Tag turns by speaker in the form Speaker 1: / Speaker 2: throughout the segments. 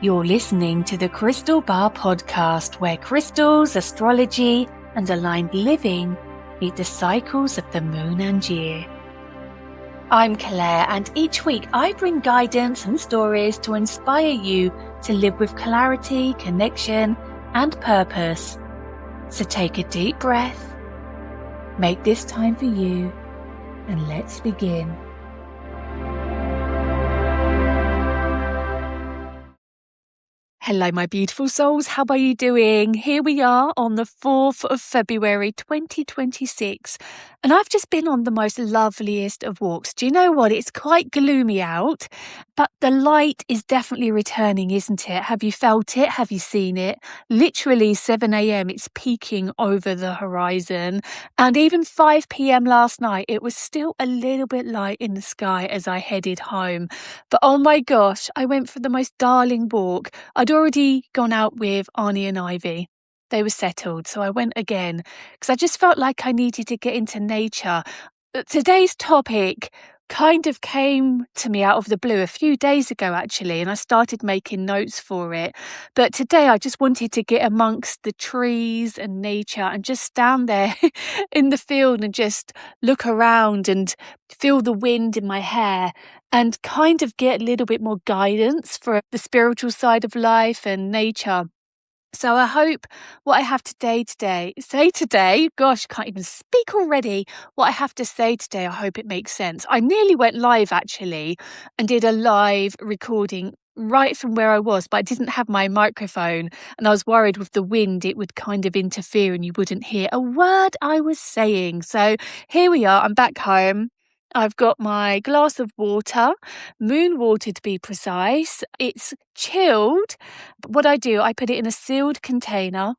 Speaker 1: You're listening to the Crystal Bar podcast, where crystals, astrology, and aligned living meet the cycles of the moon and year. I'm Claire, and each week I bring guidance and stories to inspire you to live with clarity, connection, and purpose. So take a deep breath, make this time for you, and let's begin. Hello, my beautiful souls. How are you doing? Here we are on the 4th of February, 2026. And I've just been on the most loveliest of walks. Do you know what? It's quite gloomy out, but the light is definitely returning, isn't it? Have you felt it? Have you seen it? Literally 7 a.m. it's peeking over the horizon. And even 5 p.m. last night, it was still a little bit light in the sky as I headed home. But oh my gosh, I went for the most darling walk. I'd already gone out with Arnie and Ivy. They were settled, so I went again because I just felt like I needed to get into nature. Today's topic kind of came to me out of the blue a few days ago, actually, and I started making notes for it. But today I just wanted to get amongst the trees and nature and just stand there in the field and just look around and feel the wind in my hair and kind of get a little bit more guidance for the spiritual side of life and nature. So I hope what I have say today, gosh, can't even speak already. What I have to say today, I hope it makes sense. I nearly went live actually and did a live recording right from where I was, but I didn't have my microphone and I was worried with the wind it would kind of interfere and you wouldn't hear a word I was saying. So here we are, I'm back home. I've got my glass of water, moon water to be precise. It's chilled. But what I do, I put it in a sealed container.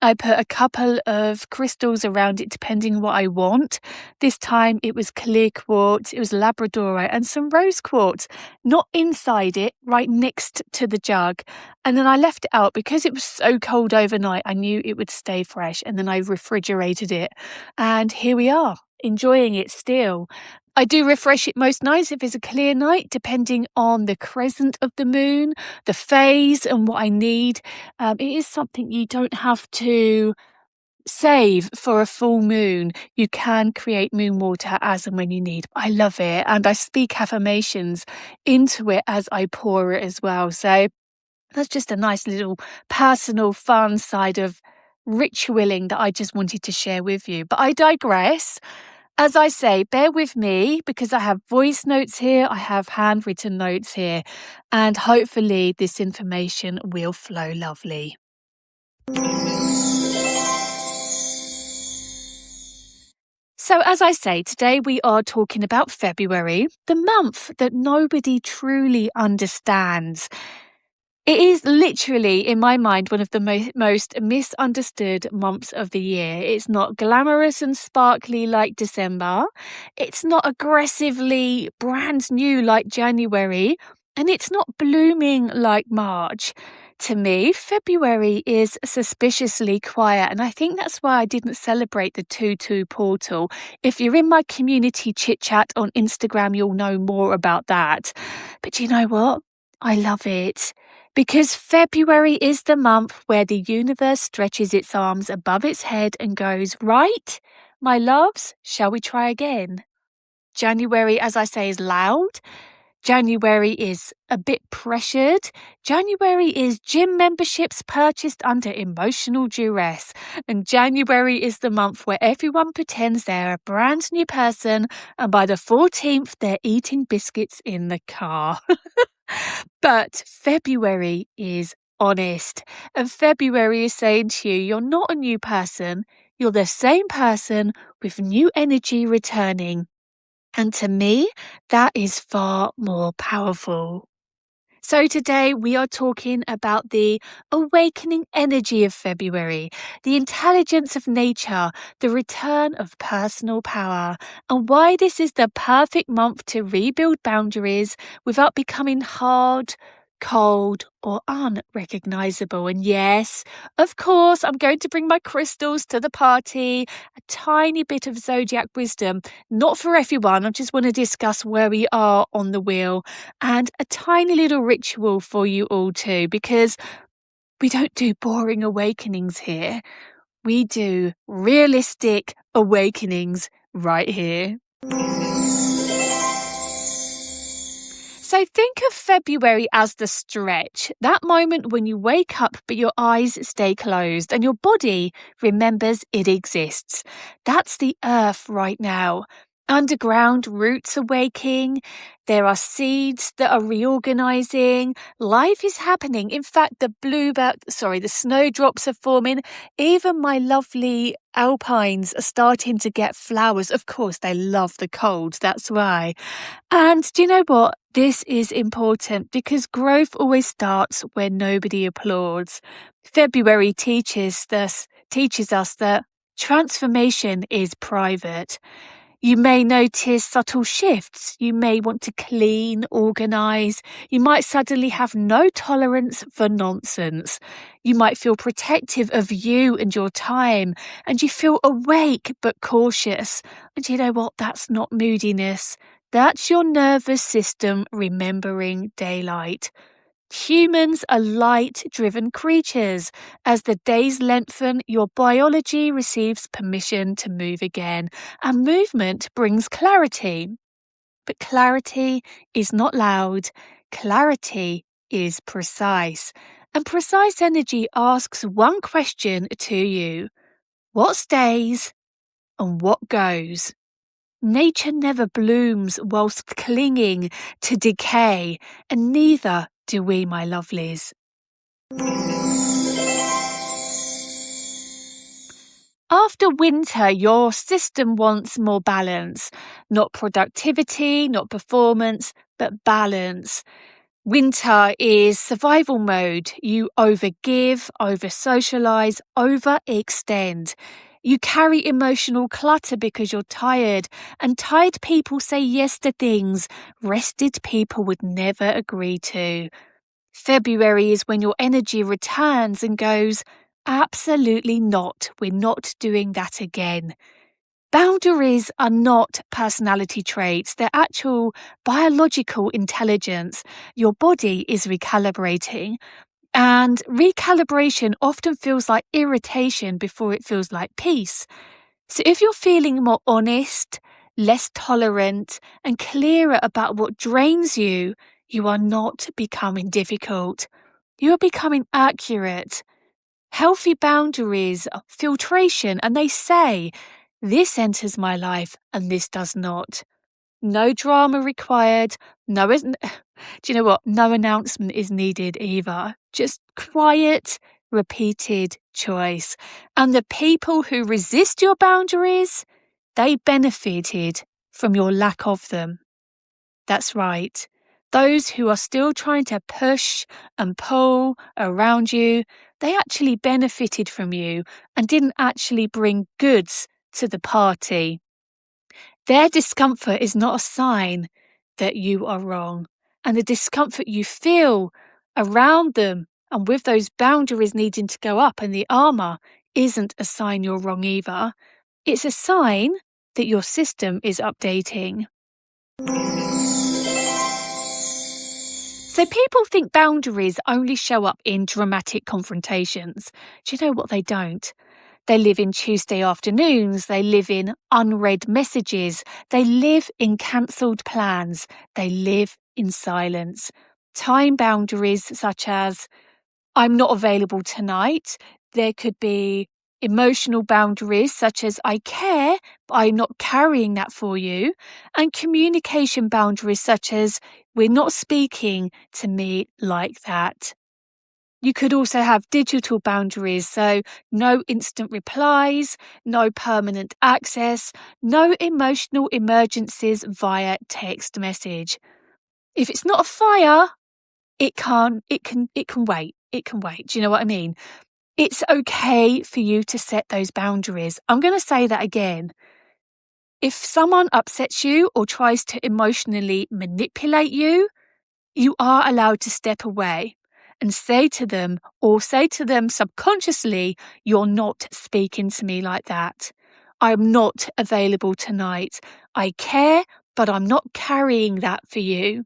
Speaker 1: I put a couple of crystals around it depending what I want. This time it was clear quartz, it was labradorite and some rose quartz, not inside it, right next to the jug. And then I left it out because it was so cold overnight. I knew it would stay fresh and then I refrigerated it. And here we are, enjoying it still. I do refresh it most nights if it's a clear night, depending on the crescent of the moon, the phase and what I need. It is something you don't have to save for a full moon. You can create moon water as and when you need. I love it. And I speak affirmations into it as I pour it as well. So that's just a nice little personal fun side of ritualing that I just wanted to share with you. But I digress. As I say, bear with me because I have voice notes here, I have handwritten notes here, and hopefully this information will flow lovely. So as I say, today we are talking about February, the month that nobody truly understands. It is literally, in my mind, one of the most misunderstood months of the year. It's not glamorous and sparkly like December. It's not aggressively brand new like January. And it's not blooming like March. To me, February is suspiciously quiet. And I think that's why I didn't celebrate the 2-2 portal. If you're in my community chit chat on Instagram, you'll know more about that. But you know what? I love it. Because February is the month where the universe stretches its arms above its head and goes, right, my loves, shall we try again? January, as I say, is loud. January is a bit pressured. January is gym memberships purchased under emotional duress. And January is the month where everyone pretends they're a brand new person and by the 14th they're eating biscuits in the car. But February is honest, and February is saying to you, you're not a new person, you're the same person with new energy returning. And to me, that is far more powerful. So today we are talking about the awakening energy of February, the intelligence of nature, the return of personal power, and why this is the perfect month to rebuild boundaries without becoming hard, cold, or unrecognizable. And yes, of course, I'm going to bring my crystals to the party, a tiny bit of zodiac wisdom, not for everyone. I just want to discuss where we are on the wheel, and a tiny little ritual for you all too, because we don't do boring awakenings here. We do realistic awakenings right here. So think of February as the stretch, that moment when you wake up but your eyes stay closed and your body remembers it exists. That's the earth right now. Underground roots are waking. There are seeds that are reorganizing. Life is happening. In fact, the snowdrops are forming. Even my lovely alpines are starting to get flowers. Of course, they love the cold. That's why. And do you know what? This is important because growth always starts where nobody applauds. February teaches us that transformation is private. You may notice subtle shifts. You may want to clean, organize. You might suddenly have no tolerance for nonsense. You might feel protective of you and your time, and you feel awake but cautious. And you know what? That's not moodiness. That's your nervous system remembering daylight. Humans are light-driven creatures. As the days lengthen, your biology receives permission to move again, and movement brings clarity. But clarity is not loud. Clarity is precise. And precise energy asks one question to you: what stays and what goes? Nature never blooms whilst clinging to decay, and neither do we, my lovelies. After winter, your system wants more balance. Not productivity, not performance, but balance. Winter is survival mode. You overgive, over-socialize, overextend. You carry emotional clutter because you're tired, and tired people say yes to things rested people would never agree to. February is when your energy returns and goes, absolutely not, we're not doing that again. Boundaries are not personality traits, they're actual biological intelligence. Your body is recalibrating. And recalibration often feels like irritation before it feels like peace. So if you're feeling more honest, less tolerant, and clearer about what drains you, you are not becoming difficult. You are becoming accurate. Healthy boundaries are filtration, and they say, this enters my life and this does not. No drama required. Do you know what? No announcement is needed either. Just quiet, repeated choice. And the people who resist your boundaries, they benefited from your lack of them. That's right. Those who are still trying to push and pull around you, they actually benefited from you and didn't actually bring goods to the party. Their discomfort is not a sign that you are wrong. And the discomfort you feel around them and with those boundaries needing to go up and the armor isn't a sign you're wrong either. It's a sign that your system is updating. So people think boundaries only show up in dramatic confrontations. Do you know what? They don't. They live in Tuesday afternoons, they live in unread messages, they live in cancelled plans, they live in silence. Time boundaries such as, I'm not available tonight. There could be emotional boundaries such as, I care, but I'm not carrying that for you. And communication boundaries such as, we're not speaking to me like that. You could also have digital boundaries, so no instant replies, no permanent access, no emotional emergencies via text message. If it's not a fire, it can wait. It can wait. Do you know what I mean? It's okay for you to set those boundaries. I'm going to say that again. If someone upsets you or tries to emotionally manipulate you, You are allowed to step away and say to them, or say to them subconsciously, "You're not speaking to me like that. I'm not available tonight. I care, but I'm not carrying that for you."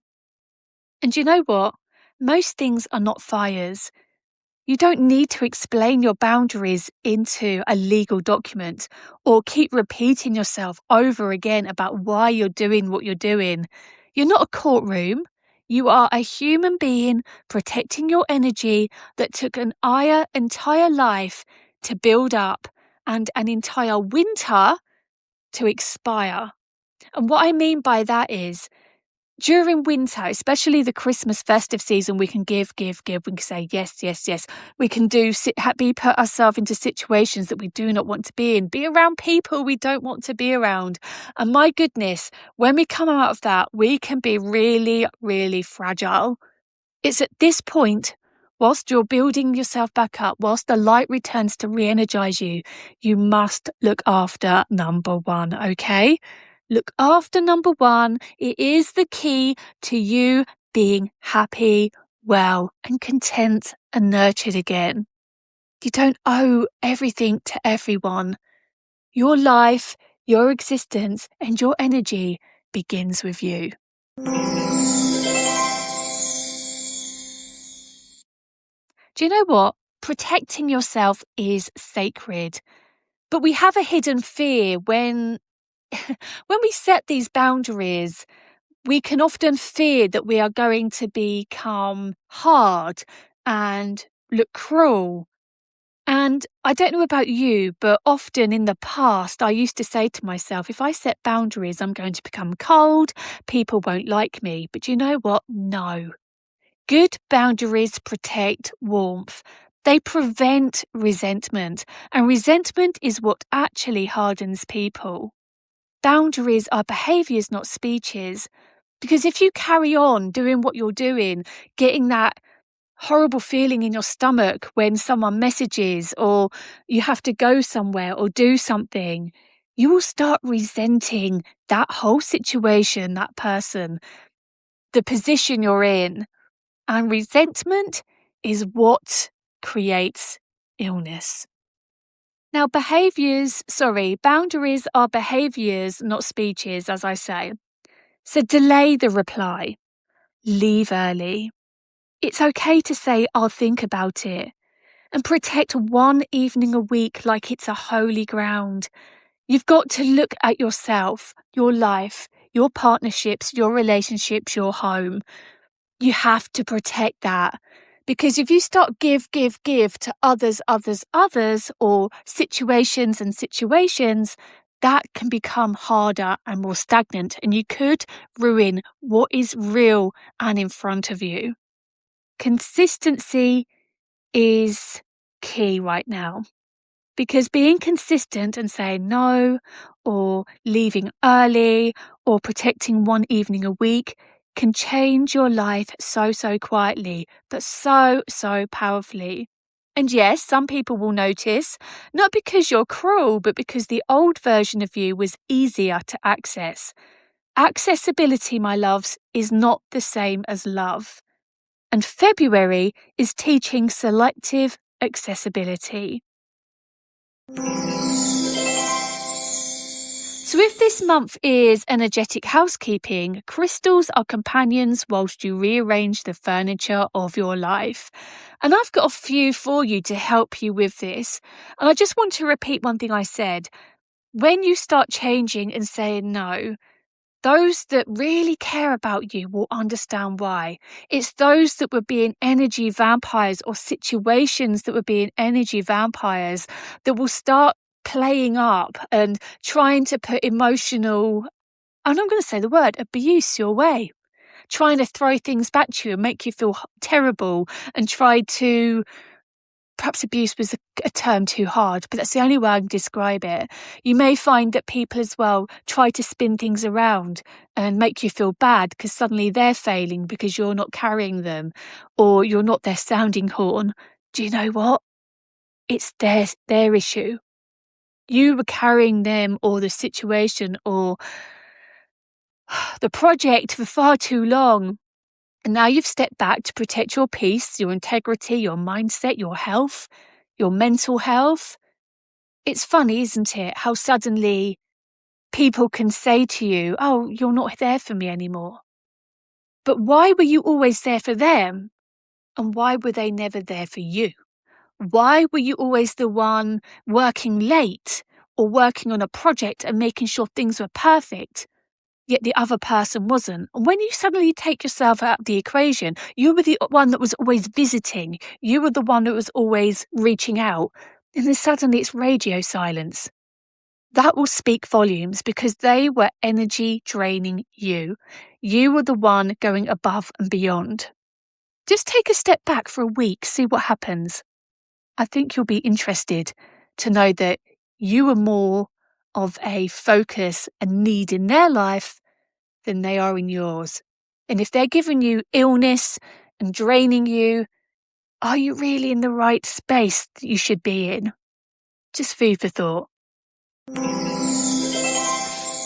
Speaker 1: And you know what? Most things are not fires. You don't need to explain your boundaries into a legal document or keep repeating yourself over again about why you're doing what you're doing. You're not a courtroom. You are a human being protecting your energy that took an entire life to build up and an entire winter to expire. And what I mean by that is, during winter, especially the Christmas festive season, we can give. We can say yes, yes, yes. We can put ourselves into situations that we do not want to be around people we don't want to be around. And my goodness, when we come out of that, we can be really, really fragile. It's at this point, whilst you're building yourself back up, whilst the light returns to re-energize you, you must look after number one, okay? Look after number one. It is the key to you being happy, well, and content and nurtured again. You don't owe everything to everyone. Your life, your existence, and your energy begins with you. Do you know what? Protecting yourself is sacred. But we have a hidden fear when when we set these boundaries. We can often fear that we are going to become hard and look cruel. And I don't know about you, but often in the past, I used to say to myself, if I set boundaries, I'm going to become cold, people won't like me. But you know what? No. Good boundaries protect warmth. They prevent resentment, and resentment is what actually hardens people. Boundaries are behaviours, not speeches. Because if you carry on doing what you're doing, getting that horrible feeling in your stomach when someone messages or you have to go somewhere or do something, you will start resenting that whole situation, that person, the position you're in. And resentment is what creates illness. Now, boundaries are behaviours, not speeches, as I say. So delay the reply. Leave early. It's okay to say, "I'll think about it." And protect one evening a week like it's a holy ground. You've got to look at yourself, your life, your partnerships, your relationships, your home. You have to protect that. Because if you start give to others, or situations and situations, that can become harder and more stagnant, and you could ruin what is real and in front of you. Consistency is key right now. Because being consistent and saying no, or leaving early, or protecting one evening a week can change your life so quietly, but so powerfully. And yes, some people will notice, not because you're cruel, but because the old version of you was easier to access. Accessibility, my loves, is not the same as love. And February is teaching selective accessibility. So if this month is energetic housekeeping, crystals are companions whilst you rearrange the furniture of your life. And I've got a few for you to help you with this. And I just want to repeat one thing I said. When you start changing and saying no, those that really care about you will understand why. It's those that were being energy vampires or situations that were being energy vampires that will start playing up and trying to put emotional, and I'm going to say the word, abuse your way. Trying to throw things back to you and make you feel terrible and try to, perhaps abuse was a term too hard, but that's the only way I can describe it. You may find that people as well try to spin things around and make you feel bad because suddenly they're failing because you're not carrying them or you're not their sounding horn. Do you know what? It's their issue. You were carrying them or the situation or the project for far too long. And now you've stepped back to protect your peace, your integrity, your mindset, your health, your mental health. It's funny, isn't it, how suddenly people can say to you, oh, you're not there for me anymore. But why were you always there for them? And why were they never there for you? Why were you always the one working late or working on a project and making sure things were perfect, yet the other person wasn't? And when you suddenly take yourself out of the equation, you were the one that was always visiting. You were the one that was always reaching out. And then suddenly it's radio silence. That will speak volumes because they were energy draining you. You were the one going above and beyond. Just take a step back for a week, see what happens. I think you'll be interested to know that you are more of a focus and need in their life than they are in yours. And if they're giving you illness and draining you, are you really in the right space that you should be in? Just food for thought.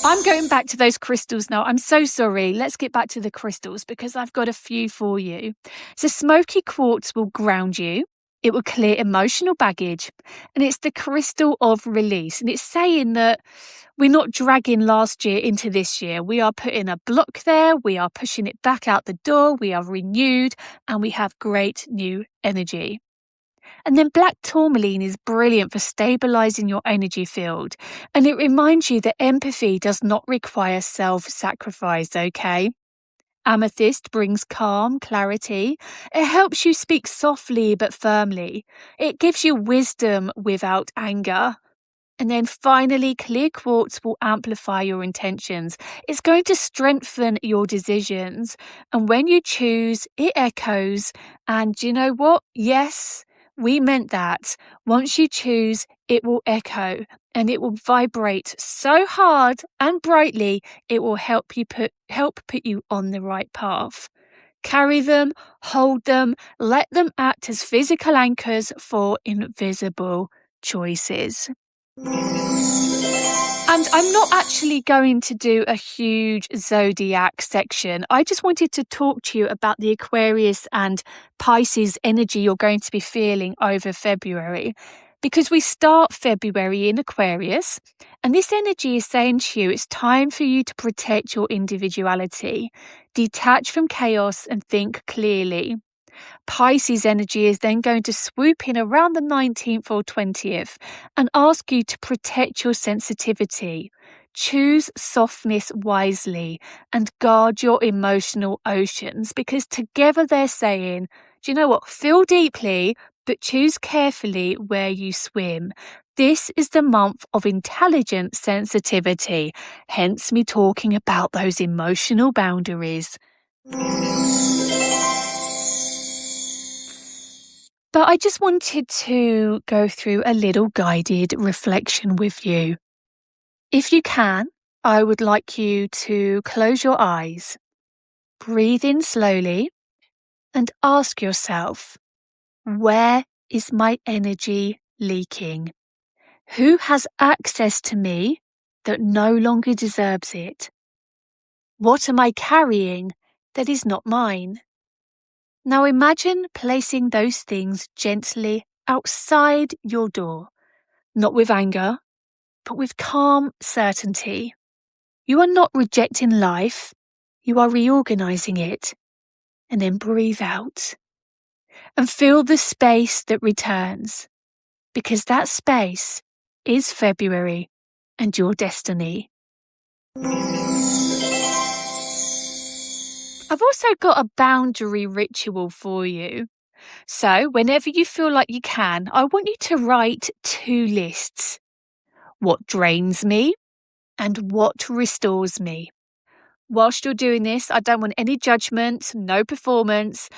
Speaker 1: I'm going back to those crystals now. I'm so sorry. Let's get back to the crystals because I've got a few for you. So smoky quartz will ground you. It will clear emotional baggage. And it's the crystal of release. And it's saying that we're not dragging last year into this year. We are putting a block there. We are pushing it back out the door. We are renewed and we have great new energy. And then black tourmaline is brilliant for stabilizing your energy field. And it reminds you that empathy does not require self-sacrifice, okay? Amethyst brings calm, clarity. It helps you speak softly but firmly. It gives you wisdom without anger. And then finally, clear quartz will amplify your intentions. It's going to strengthen your decisions. And when you choose, it echoes. And you know what? Yes, we meant that. Once you choose, it will echo and it will vibrate so hard and brightly, it will help put you on the right path. Carry them, hold them, let them act as physical anchors for invisible choices. And I'm not actually going to do a huge zodiac section. I just wanted to talk to you about the Aquarius and Pisces energy you're going to be feeling over February. Because we start February in Aquarius, and this energy is saying to you it's time for you to protect your individuality, detach from chaos and think clearly. Pisces energy is then going to swoop in around the 19th or 20th and ask you to protect your sensitivity. Choose softness wisely and guard your emotional oceans because together they're saying, do you know what? Feel deeply, but choose carefully where you swim. This is the month of intelligent sensitivity, hence me talking about those emotional boundaries. But I just wanted to go through a little guided reflection with you. If you can, I would like you to close your eyes, breathe in slowly, and ask yourself, where is my energy leaking? Who has access to me that no longer deserves it? What am I carrying that is not mine? Now imagine placing those things gently outside your door, not with anger, but with calm certainty. You are not rejecting life, you are reorganizing it. And then breathe out and feel the space that returns, because that space is February and your destiny. I've also got a boundary ritual for you. So whenever you feel like you can, I want you to write 2 lists. What drains me and what restores me. Whilst you're doing this, I don't want any judgment, no performance.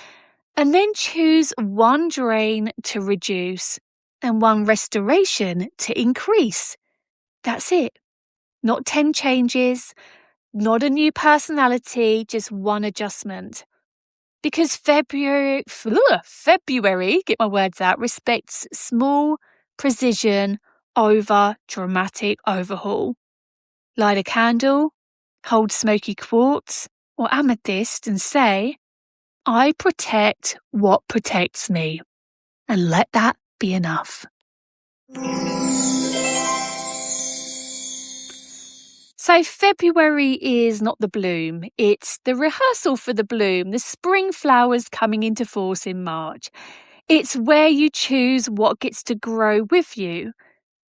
Speaker 1: And then choose 1 drain to reduce and 1 restoration to increase. That's it. Not 10 changes, not a new personality, just 1 adjustment. Because February, get my words out, respects small precision over dramatic overhaul. Light a candle, hold smoky quartz or amethyst and say, I protect what protects me, and let that be enough. So February is not the bloom, it's the rehearsal for the bloom, the spring flowers coming into force in March. It's where you choose what gets to grow with you.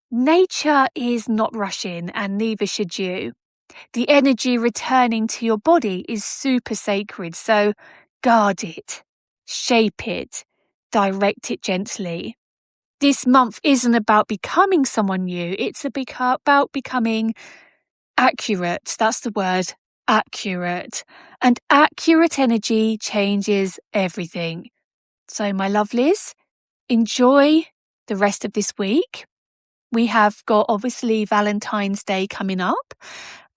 Speaker 1: Nature is not rushing, and neither should you. The energy returning to your body is super sacred, so guard it, shape it, direct it gently. This month isn't about becoming someone new, it's about becoming accurate. That's the word, accurate. And accurate energy changes everything. So, my lovelies, enjoy the rest of this week. We have got obviously Valentine's Day coming up.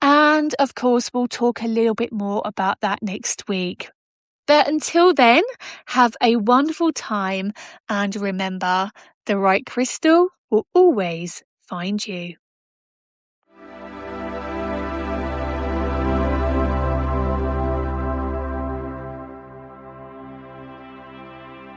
Speaker 1: And of course, we'll talk a little bit more about that next week. But until then, have a wonderful time. And remember, the right crystal will always find you.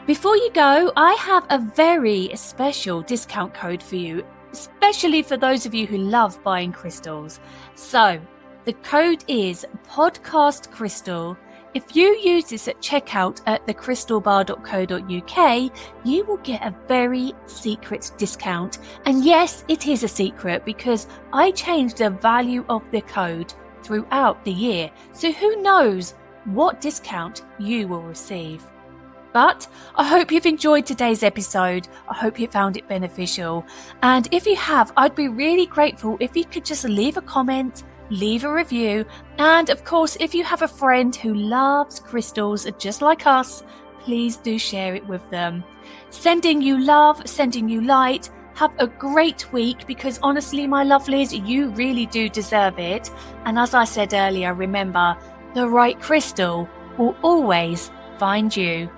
Speaker 1: Before you go, I have a very special discount code for you, especially for those of you who love buying crystals. So, the code is podcastcrystal. If you use this at checkout at thecrystalbar.co.uk, you will get a very secret discount. And yes, it is a secret because I changed the value of the code throughout the year. So who knows what discount you will receive. But I hope you've enjoyed today's episode. I hope you found it beneficial. And if you have, I'd be really grateful if you could just leave a comment, leave a review. And of course, if you have a friend who loves crystals just like us, please do share it with them. Sending you love, sending you light. Have a great week because honestly, my lovelies, you really do deserve it. And as I said earlier, remember, the right crystal will always find you.